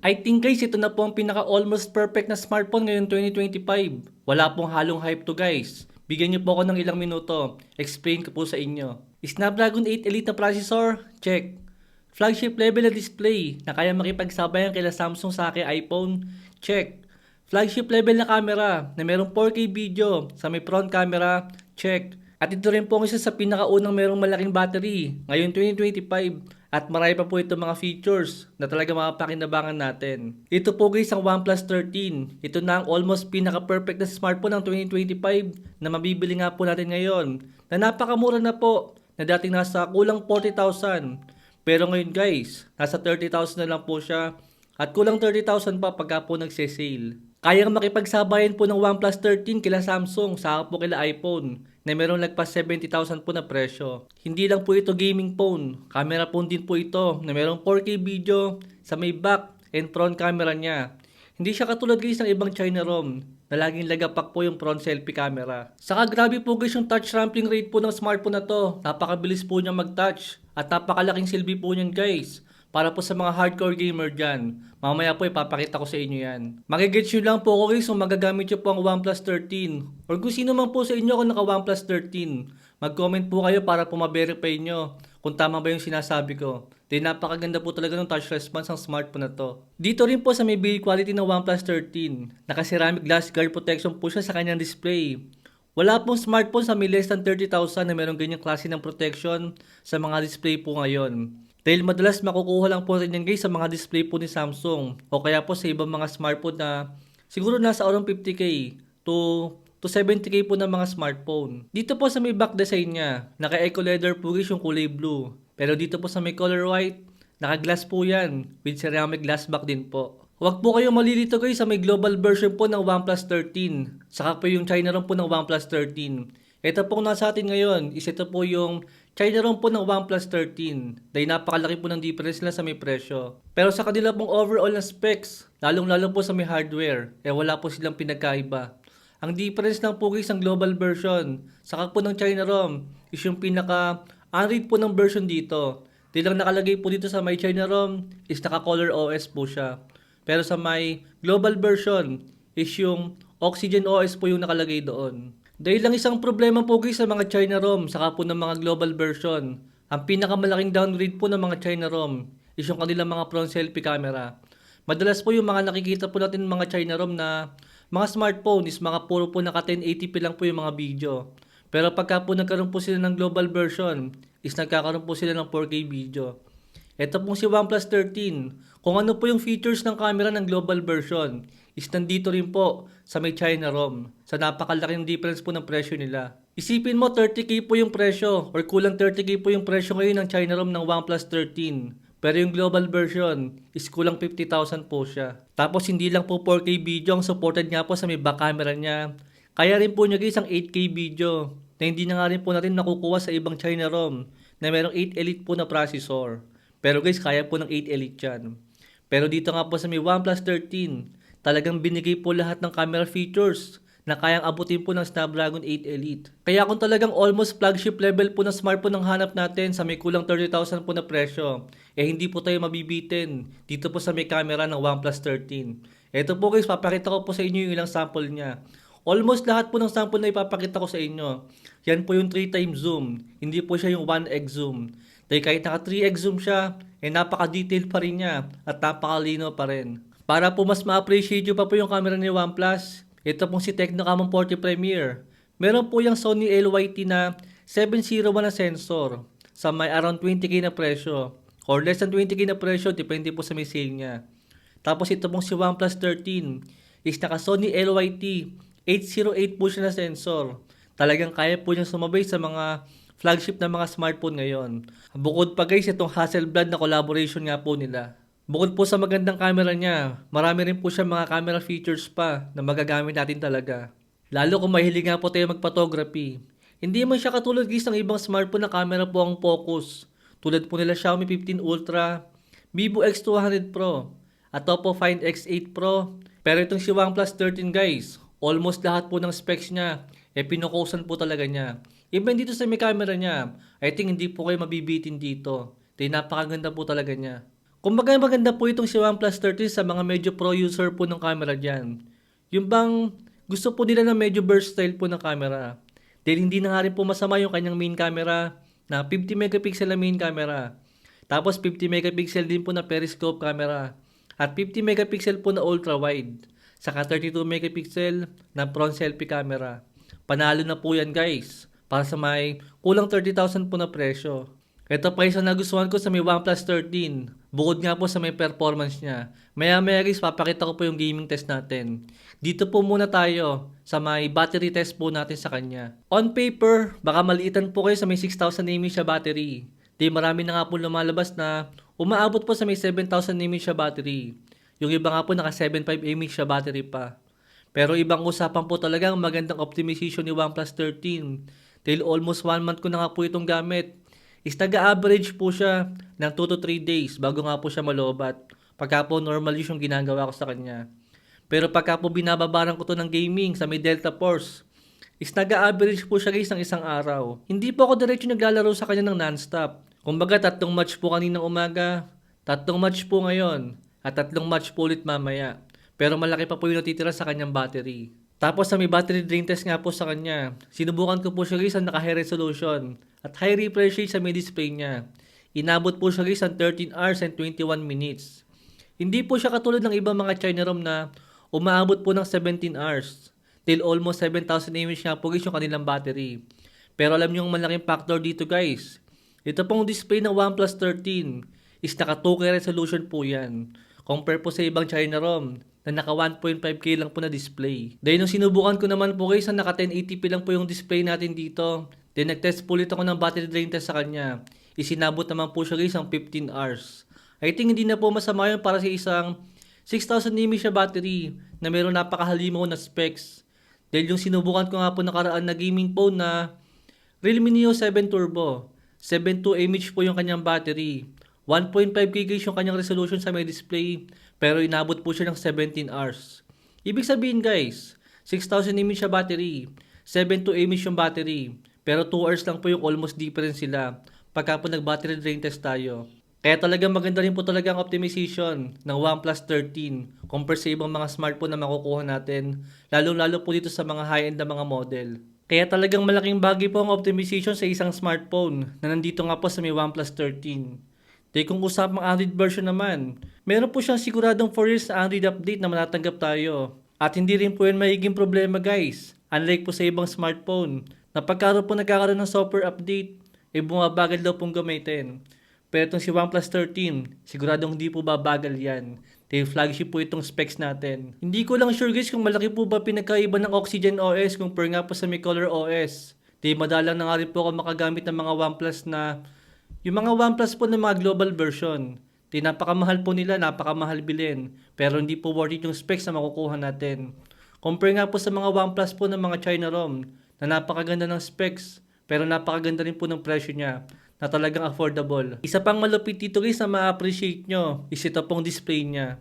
I think guys, ito na po ang pinaka almost perfect na smartphone ngayon 2025. Wala pong halong hype to guys. Bigyan niyo po ako ng ilang minuto. Explain ko po sa inyo. Snapdragon 8 Elite na processor? Check. Flagship level na display na kaya makipagsabayan kila Samsung sa aking iPhone? Check. Flagship level na camera na merong 4K video sa may front camera? Check. At ito rin po ang isa sa pinakaunang merong malaking battery ngayon 2025 at marami pa po itong mga features na talaga mapapakinabangan natin. Ito po guys ang OnePlus 13. Ito na ang almost pinaka-perfect na smartphone ng 2025 na mabibili nga po natin ngayon na napakamura na po na dating nasa kulang 40,000. Pero ngayon guys, nasa 30,000 na lang po siya at kulang 30,000 pa pagka po nagse-sale. Kayang makipagsabayan po ng OnePlus 13 kila Samsung sa po kila iPhone na merong lagpas 70,000 po na presyo. Hindi lang po ito gaming phone, camera phone din po ito na merong 4K video sa may back and front camera niya. Hindi siya katulad guys ng ibang China ROM na laging lagapak po yung front selfie camera. Saka grabe po guys yung touch sampling rate po ng smartphone na to. Napakabilis po niya mag-touch at napakalaking silbi po niyan guys. Para po sa mga hardcore gamer dyan. Mamaya po ipapakita ko sa inyo yan. Magigets nyo lang po ako guys kung magagamit nyo po ang OnePlus 13. Or kung sino man po sa inyo kung naka OnePlus 13. Mag-comment po kayo para po ma-verify nyo kung tama ba yung sinasabi ko. Dahil napakaganda po talaga ng touch response ng smartphone na to. Dito rin po sa may build quality ng OnePlus 13. Naka-ceramic glass guard protection po siya sa kanyang display. Wala pong smartphone sa may less than 30,000 na merong ganyang klase ng protection sa mga display po ngayon. Dahil madalas makukuha lang po rin yan guys sa mga display po ni Samsung o kaya po sa ibang mga smartphone na siguro nasa around 50k to 70k po ng mga smartphone. Dito po sa may back design niya, naka-eco leather po guys yung kulay blue. Pero dito po sa may color white, naka-glass po yan with ceramic glass back din po. Huwag po kayong malilito guys sa may global version po ng OnePlus 13. Saka po yung China ROM po ng OnePlus 13. Ito pong nasa atin ngayon is ito po yung China ROM po ng OnePlus 13. Dahil napakalaki po ng difference lang sa may presyo. Pero sa kanila pong overall na specs, lalong-lalo po sa may hardware, wala po silang pinagkaiba. Ang difference lang po guys ang global version. Saka po ng China ROM is yung pinaka-unread po ng version dito. Dahil lang nakalagay po dito sa may China ROM is naka-color OS po siya. Pero sa may global version is yung Oxygen OS po yung nakalagay doon. Dahil lang isang problema po guys sa mga China ROM saka po ng mga global version. Ang pinakamalaking downgrade po ng mga China ROM is yung kanilang mga front selfie camera. Madalas po yung mga nakikita po natin mga China ROM na mga smartphone is mga puro po naka 1080p lang po yung mga video. Pero pagka po nagkaroon po sila ng global version is nagkakaroon po sila ng 4K video. Ito pong si OnePlus 13. Kung ano po yung features ng camera ng global version is nandito rin po sa may China ROM. Sa napakalaking difference po ng presyo nila. Isipin mo 30k po yung presyo or kulang 30k po yung presyo ngayon ng China ROM ng OnePlus 13. Pero yung global version is kulang 50,000 po siya. Tapos hindi lang po 4K video ang supported nga po sa may back camera niya. Kaya rin po niya guys ang 8K video na hindi na nga rin po natin nakukuha sa ibang China ROM na merong 8 Elite po na processor. Pero guys, kaya po ng 8 Elite yan. Pero dito nga po sa may OnePlus 13, talagang binigay po lahat ng camera features na kayang abutin po ng Snapdragon 8 Elite. Kaya kung talagang almost flagship level po na smartphone ang hanap natin sa may kulang 30,000 po na presyo, hindi po tayo mabibitin dito po sa may camera ng OnePlus 13. Ito po guys, papakita ko po sa inyo yung ilang sample niya. Almost lahat po ng sample na ipapakita ko sa inyo, yan po yung 3 times zoom, hindi po siya yung 1x zoom. Dahil kahit naka 3x zoom siya, napaka-detail pa rin niya at napakalino pa rin. Para po mas ma-appreciate nyo pa po yung camera ni OnePlus, ito pong si Tecno Camon 40 Premier. Meron po yung Sony LYT na 701 na sensor sa may around 20k na presyo. Or less than 20k na presyo, depende po sa may sale niya. Tapos ito pong si OnePlus 13 is naka Sony LYT 808 po siya na sensor. Talagang kaya po niyang sumabay sa mga flagship na mga smartphone ngayon. Bukod pa guys, itong Hasselblad na collaboration nga po nila. Bukod po sa magandang camera niya, marami rin po siya mga camera features pa na magagamit natin talaga. Lalo kung mahilig nga po tayo mag-photography. Hindi man siya katulad guys ng ibang smartphone na camera po ang focus. Tulad po nila Xiaomi 15 Ultra, Vivo X200 Pro, at Oppo Find X8 Pro. Pero itong si OnePlus 13 guys, almost lahat po ng specs niya, pinukusan po talaga niya. Even dito sa may camera niya, I think hindi po kayo mabibitin dito. Dahil napakaganda po talaga niya. Kumbaga maganda po itong si OnePlus 13 sa mga medyo pro user po ng camera dyan. Yung bang gusto po nila na medyo versatile po ng camera. Dahil hindi na nga rin po masama yung kanyang main camera na 50 megapixel na main camera. Tapos 50 megapixel din po na periscope camera. At 50 megapixel po na ultra wide. Saka 32 megapixel na front selfie camera. Panalo na po yan guys. Para sa may kulang 30,000 po na presyo. Ito pa isang nagustuhan ko sa may OnePlus 13. Bukod nga po sa may performance niya. Maya guys, papakita ko po yung gaming test natin. Dito po muna tayo sa may battery test po natin sa kanya. On paper, baka maliitan po kayo sa may 6,000 mAh siya battery. Di marami na nga po lumalabas na umaabot po sa may 7,000 mAh siya battery. Yung iba nga po naka 7,500 mAh siya battery pa. Pero ibang usapan po talaga ang magandang optimization ni OnePlus 13. Dahil almost 1 month ko na nga po itong gamit. Is taga-average po siya ng 2 to 3 days bago nga po siya malobat. Pagka po normal use yung ginagawa ko sa kanya. Pero pagka po binababaran ko to ng gaming sa may Delta Force, is taga-average po siya guys ng isang araw. Hindi po ako diretso naglalaro sa kanya ng non-stop. Kumbaga 3 match po kaninang umaga, 3 match po ngayon, at 3 match po ulit mamaya. Pero malaki pa po yung natitira sa kanyang battery. Tapos sa may battery drain test nga po sa kanya, sinubukan ko po siya guys sa naka-high resolution at high refresh rate sa may display niya. Inabot po siya guys ang 13 hours and 21 minutes. Hindi po siya katulad ng ibang mga China ROM na umaabot po ng 17 hours. Till almost 7,000 mAh nga po guys yung kanilang battery. Pero alam niyo yung malaking factor dito guys. Ito pong display ng OnePlus 13 is naka 2K resolution po yan. Compare po sa ibang China ROM na naka 1.5K lang po na display. Dahil nung sinubukan ko naman po guys na naka 1080p lang po yung display natin dito. Then nag-test po ulit ako ng battery drain test sa kanya. Isinabot naman po siya guys ang 15 hours. I think hindi na po masama yun para sa isang 6,000 mAh battery na meron napakahalimaw na specs. Dahil yung sinubukan ko nga po nakaraan na gaming phone na Realme Neo 7 Turbo. 72 mAh po yung kanyang battery. 1.5K guys yung kanyang resolution sa may display. Pero inabot po siya ng 17 hours. Ibig sabihin guys, 6,000 mAh siya battery, 72 mAh yung battery. Pero 2 hours lang po yung almost difference sila pagka po nag-battery drain test tayo. Kaya talaga maganda rin po talaga ang optimization ng OnePlus 13 compare sa ibang mga smartphone na makukuha natin, lalong-lalo po dito sa mga high-end na mga model. Kaya talagang malaking bagay po ang optimization sa isang smartphone na nandito nga po sa may OnePlus 13. Dahil kung usapang Android version naman, meron po siyang siguradong 4 years na Android update na matatanggap tayo. At hindi rin po yan magiging problema guys. Unlike po sa ibang smartphone, na pagkaroon po nagkakaroon ng software update, bumabagal daw pong gamitin. Pero itong si OnePlus 13, siguradong hindi po babagal yan. Dahil flagship po itong specs natin. Hindi ko lang sure guys kung malaki po ba pinagkaiba ng Oxygen OS compare nga po sa may Color OS. Dahil madalang na nga rin po ako makagamit ng mga OnePlus na yung mga OnePlus po ng mga global version. Di napakamahal po nila, napakamahal bilhin. Pero hindi po worth it yung specs na makukuha natin. Compare nga po sa mga OnePlus po ng mga China ROM na napakaganda ng specs pero napakaganda rin po ng presyo niya na talagang affordable. Isa pang malupit dito guys na ma-appreciate nyo is ito pong display niya.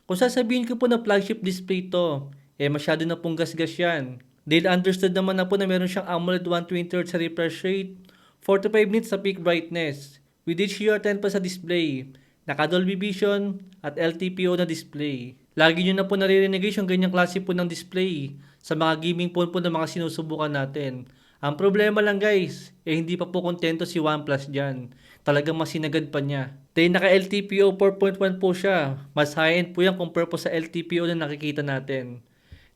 Kung sasabihin ko po na flagship display to, masyado na pong gasgas yan. Dahil understood naman na po na meron siyang AMOLED 120Hz sa refresh rate, 45 nits sa peak brightness, with HDR10 pa sa display, naka Dolby Vision at LTPO na display. Lagi nyo na po naririnig yung ganyang klase po ng display sa mga gaming phone po na mga sinusubukan natin. Ang problema lang guys, hindi pa po kontento si OnePlus dyan. Talagang masinagad pa niya. Dahil naka LTPO 4.1 po siya. Mas high-end po yan compare po sa LTPO na nakikita natin.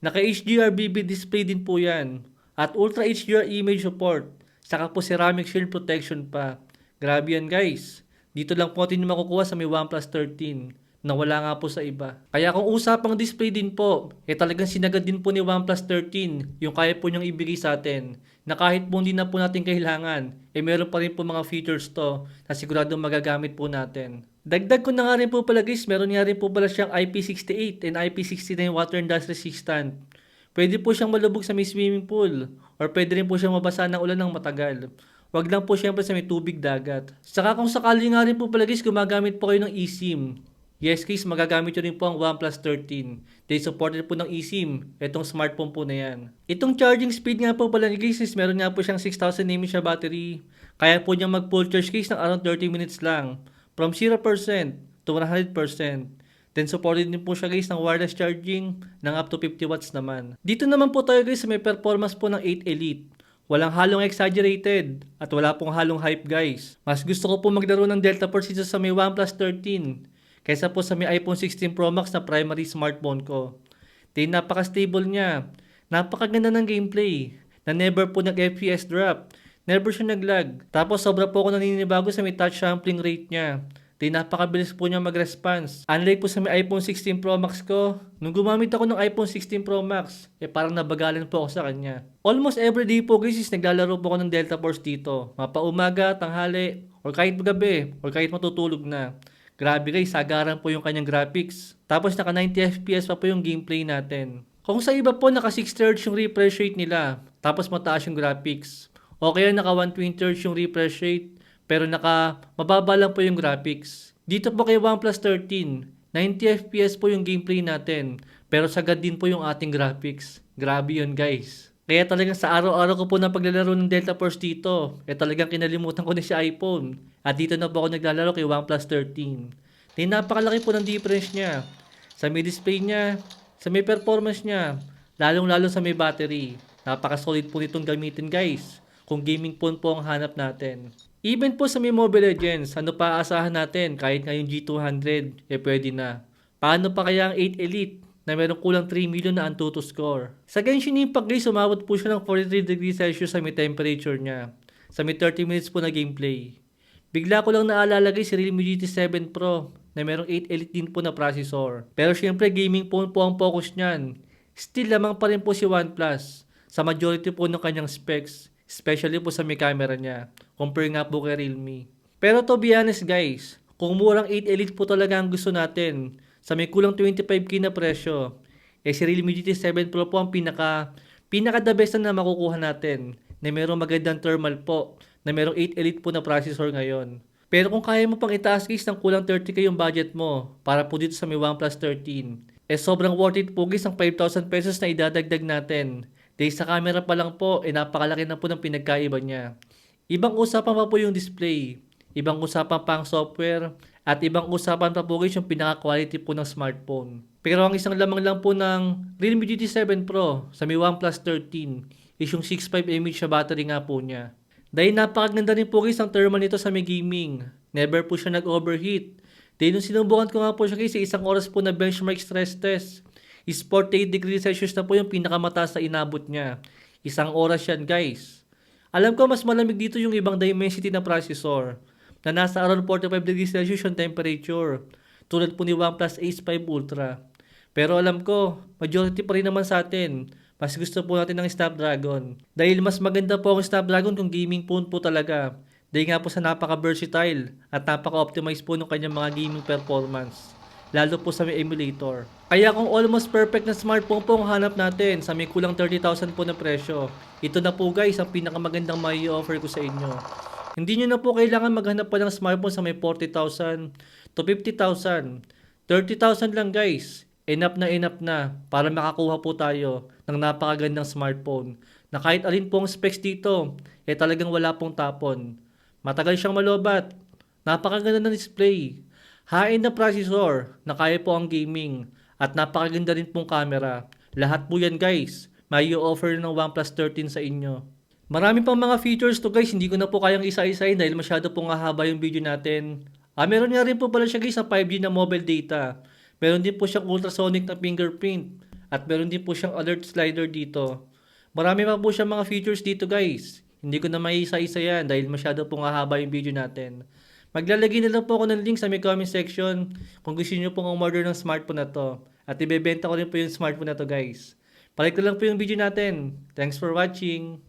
Naka HDR-BB display din po yan. At Ultra HDR image support. Saka po ceramic shield protection pa. Grabe yan guys. Dito lang po natin makukuha sa may OnePlus 13 na wala nga po sa iba. Kaya kung usapang display din po, talagang sinagad din po ni OnePlus 13 yung kaya po niyang ibigay sa atin. Na kahit po hindi na po natin kailangan, meron pa rin po mga features to na siguradong magagamit po natin. Dagdag ko na nga rin po pala guys, meron nga rin po pala siyang IP68 and IP69 water and dust resistant. Pwede po siyang malubog sa may swimming pool or pwede rin po siyang mabasa ng ulan ng matagal. Wag lang po siyempre sa may tubig dagat. Saka kung sakali nga rin po pala guys, gumagamit po kayo ng eSIM. Yes guys, magagamit nyo rin po ang OnePlus 13. They supported po ng eSIM, itong smartphone po na yan. Itong charging speed nga po pala ni guys is meron nga po siyang 6,000 mAh battery. Kaya po niyang mag full charge guys ng around 30 minutes lang. From 0% to 100%. Then supported din po siya guys ng wireless charging ng up to 50 watts naman. Dito naman po tayo guys sa may performance po ng 8 Elite. Walang halong exaggerated at wala pong halong hype guys. Mas gusto ko po maglaro ng Delta Force dito sa may OnePlus 13 kaysa po sa may iPhone 16 Pro Max na primary smartphone ko. Then napaka-stable niya. Napakaganda ng gameplay na never po nag-FPS drop. Never siya nag-lag. Tapos sobra po ako naninibago sa may touch sampling rate niya. Di napakabilis po niya mag-response. Unlike po sa may iPhone 16 Pro Max ko, nung gumamit ako ng iPhone 16 Pro Max, parang nabagalan po ako sa kanya. Almost everyday po guys is naglalaro po ako ng Delta Force dito. Mapaumaga, tanghali, or kahit gabi, or kahit matutulog na. Grabe guys, sagaran po yung kanyang graphics. Tapos naka 90 FPS pa po yung gameplay natin. Kung sa iba po naka 60Hz yung refresh rate nila, tapos mataas yung graphics. O kaya naka 120Hz yung refresh rate, pero mababa lang po yung graphics. Dito po kay OnePlus 13, 90 FPS po yung gameplay natin, pero sagad din po yung ating graphics. Grabe yun guys. Kaya talagang sa araw-araw ko po na paglalaro ng Delta Force dito, talagang kinalimutan ko na si iPhone. At dito na po ako naglalaro kay OnePlus 13. Then napakalaki po ng difference niya. Sa may display niya, sa may performance niya, lalong-lalo sa may battery. Napaka-solid po nitong gamitin guys, kung gaming phone po ang hanap natin. Even po sa may Mobile Legends, ano pa aasahan natin kahit ngayong G200, pwede na. Paano pa kaya ang 8 Elite na meron kulang 3 million na Antutu score? Sa Genshin Impact guys, umabot po siya ng 43 degrees Celsius sa may temperature niya. Sa may 30 minutes po na gameplay. Bigla ko lang naalala guys si Realme GT7 Pro na merong 8 Elite din po na processor. Pero syempre gaming phone po ang focus niyan. Still lamang pa rin po si OnePlus sa majority po ng kanyang specs. Especially po sa may camera niya. Compare nga po kay Realme. Pero to be honest guys, kung murang 8 Elite po talaga ang gusto natin, sa may kulang 25k na presyo, si Realme GT7 Pro po ang pinaka the best na makukuha natin, na mayroong magandang thermal po, na mayroong 8 Elite po na processor ngayon. Pero kung kaya mo pang itaas guys ng kulang 30k yung budget mo, para po dito sa may OnePlus 13, sobrang worth it po guys ang 5,000 pesos na idadagdag natin. Dahil sa camera pa lang po, napakalaki na po ng pinagkaiba niya. Ibang usapan pa po yung display, ibang usapan pa ang software, at ibang usapan pa po guys yung pinaka-quality po ng smartphone. Pero ang isang lamang lang po ng Realme GT7 Pro sa may OnePlus 13 is yung 6.5 mAh na battery nga po niya. Dahil napakaganda rin po guys ang thermal nito sa may gaming. Never po siya nag-overheat. Dahil nung sinubukan ko nga po siya guys sa isang oras po na benchmark stress test, is 48 degrees Celsius na po yung pinakamataas na inabot niya. Isang oras yan guys. Alam ko mas malamig dito yung ibang Dimensity na processor na nasa around 45 degrees Celsius yung temperature. Tulad po ni OnePlus Ace 5 Ultra. Pero alam ko, majority pa rin naman sa atin. Mas gusto po natin ng Snapdragon. Dahil mas maganda po ang Snapdragon kung gaming phone po talaga. Dahil nga po sa napaka-versatile at napaka-optimize po ng kanyang mga gaming performance. Lalo po sa may emulator. Kaya kung almost perfect na smartphone po ang hanap natin sa may kulang 30,000 po na presyo, ito na po guys ang pinakamagandang may offer ko sa inyo. Hindi nyo na po kailangan maghanap pa ng smartphone sa may 40,000 to 50,000. 30,000 lang guys. Enough na para makakuha po tayo ng napakagandang smartphone na kahit alin pong specs dito, talagang wala pong tapon. Matagal siyang malobat. Napakaganda ng display. High-end na processor na kaya po ang gaming at napakaganda rin pong camera. Lahat po yan guys, may offer ng OnePlus 13 sa inyo. Marami pang mga features to guys, hindi ko na po kayang isa-isahin dahil masyado pong hahaba yung video natin. Meron nga rin po pala siya guys sa 5G na mobile data. Meron din po siyang ultrasonic na fingerprint at meron din po siyang alert slider dito. Marami pa po siyang mga features dito guys. Hindi ko na may isa-isa yan dahil masyado pong hahaba yung video natin. Maglalagay na lang po ako ng link sa may comment section kung gusto niyo pong umorder ng smartphone na to. At ibebenta ko rin po yung smartphone na to guys. Palik ko lang po yung video natin. Thanks for watching.